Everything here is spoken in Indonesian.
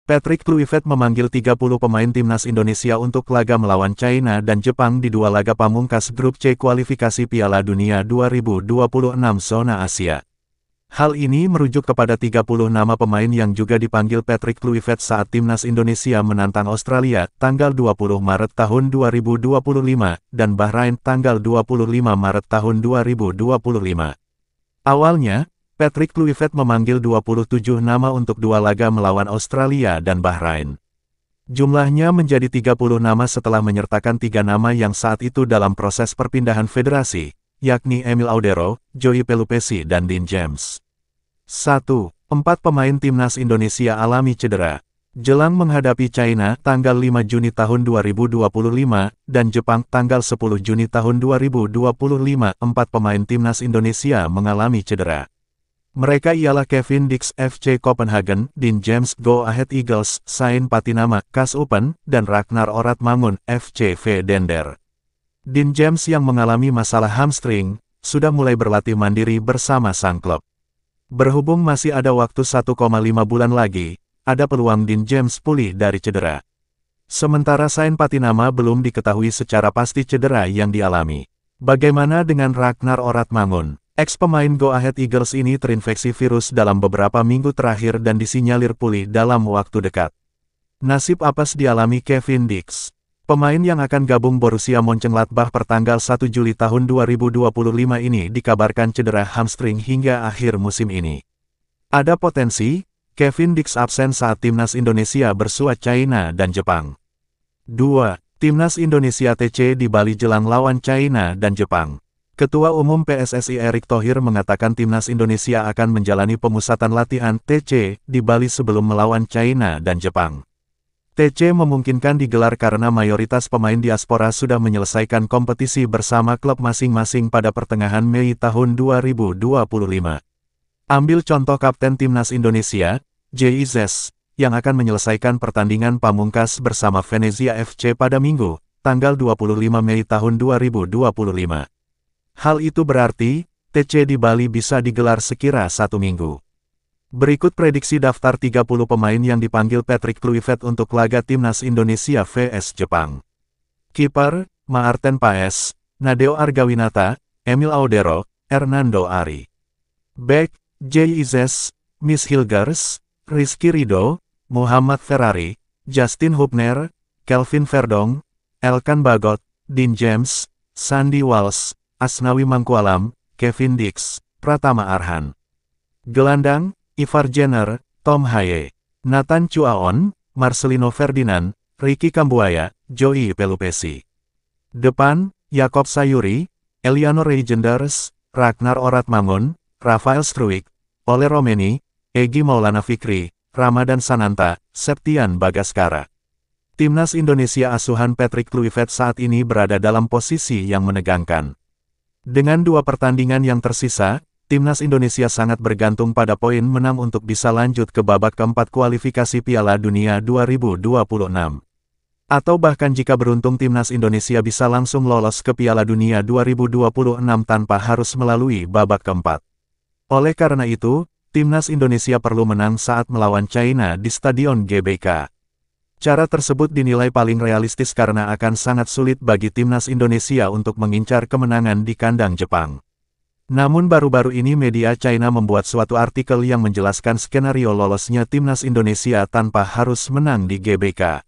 Patrick Kluivert memanggil 30 pemain timnas Indonesia untuk laga melawan China dan Jepang di dua laga pamungkas grup C kualifikasi Piala Dunia 2026 zona Asia. Hal ini merujuk kepada 30 nama pemain yang juga dipanggil Patrick Kluivert saat timnas Indonesia menantang Australia tanggal 20 Maret tahun 2025 dan Bahrain tanggal 25 Maret tahun 2025. Awalnya, Patrick Kluivert memanggil 27 nama untuk dua laga melawan Australia dan Bahrain. Jumlahnya menjadi 30 nama setelah menyertakan 3 nama yang saat itu dalam proses perpindahan federasi, yakni Emil Audero, Joey Pelupesi dan Dean James. 1. 4 pemain timnas Indonesia alami cedera. Jelang menghadapi China tanggal 5 Juni tahun 2025 dan Jepang tanggal 10 Juni tahun 2025, 4 pemain timnas Indonesia mengalami cedera. Mereka ialah Kevin Dix FC Copenhagen, Dean James Go Ahead Eagles, Sain Patinama, KAS Open, dan Ragnar Oratmangun, FC Dender. Dean James yang mengalami masalah hamstring, sudah mulai berlatih mandiri bersama sang klub. Berhubung masih ada waktu 1,5 bulan lagi, ada peluang Dean James pulih dari cedera. Sementara Sain Patinama belum diketahui secara pasti cedera yang dialami. Bagaimana dengan Ragnar Oratmangun? Ex-pemain Go Ahead Eagles ini terinfeksi virus dalam beberapa minggu terakhir dan disinyalir pulih dalam waktu dekat. Nasib apes dialami Kevin Dix. Pemain yang akan gabung Borussia Mönchengladbach pertanggal 1 Juli tahun 2025 ini dikabarkan cedera hamstring hingga akhir musim ini. Ada potensi, Kevin Dix absen saat timnas Indonesia bersua China dan Jepang. 2. Timnas Indonesia TC di Bali jelang lawan China dan Jepang. Ketua Umum PSSI Erick Thohir mengatakan timnas Indonesia akan menjalani pemusatan latihan TC di Bali sebelum melawan China dan Jepang. TC memungkinkan digelar karena mayoritas pemain diaspora sudah menyelesaikan kompetisi bersama klub masing-masing pada pertengahan Mei tahun 2025. Ambil contoh Kapten Timnas Indonesia, JIZES, yang akan menyelesaikan pertandingan pamungkas bersama Venezia FC pada Minggu, tanggal 25 Mei tahun 2025. Hal itu berarti, TC di Bali bisa digelar sekira 1 minggu. Berikut prediksi daftar 30 pemain yang dipanggil Patrick Kluivert untuk laga timnas Indonesia vs Jepang. Kiper, Maarten Paes, Nadeo Argawinata, Emil Audero, Hernando Ari. Back, JIZES, Miss Hilgers, Rizky Ridho, Muhammad Ferrari, Justin Hubner, Kelvin Verdong, Elkan Bagot, Dean James, Sandy Walsh, Asnawi Mangkualam, Kevin Dix, Pratama Arhan. Gelandang, Ivar Jenner, Tom Haye, Nathan Chuaon, Marcelino Ferdinand, Ricky Kambuaya, Joey Pelupesi. Depan, Jakob Sayuri, Eliano Reijenders, Ragnar Oratmangun, Rafael Struijk, Ole Romeni, Egy Maulana Fikri, Ramadan Sananta, Septian Bagaskara. Timnas Indonesia asuhan Patrick Kluivert saat ini berada dalam posisi yang menegangkan. Dengan 2 pertandingan yang tersisa, Timnas Indonesia sangat bergantung pada poin menang untuk bisa lanjut ke babak keempat kualifikasi Piala Dunia 2026. Atau bahkan jika beruntung Timnas Indonesia bisa langsung lolos ke Piala Dunia 2026 tanpa harus melalui babak keempat. Oleh karena itu, Timnas Indonesia perlu menang saat melawan China di Stadion GBK. Cara tersebut dinilai paling realistis karena akan sangat sulit bagi Timnas Indonesia untuk mengincar kemenangan di kandang Jepang. Namun baru-baru ini media China membuat suatu artikel yang menjelaskan skenario lolosnya Timnas Indonesia tanpa harus menang di GBK.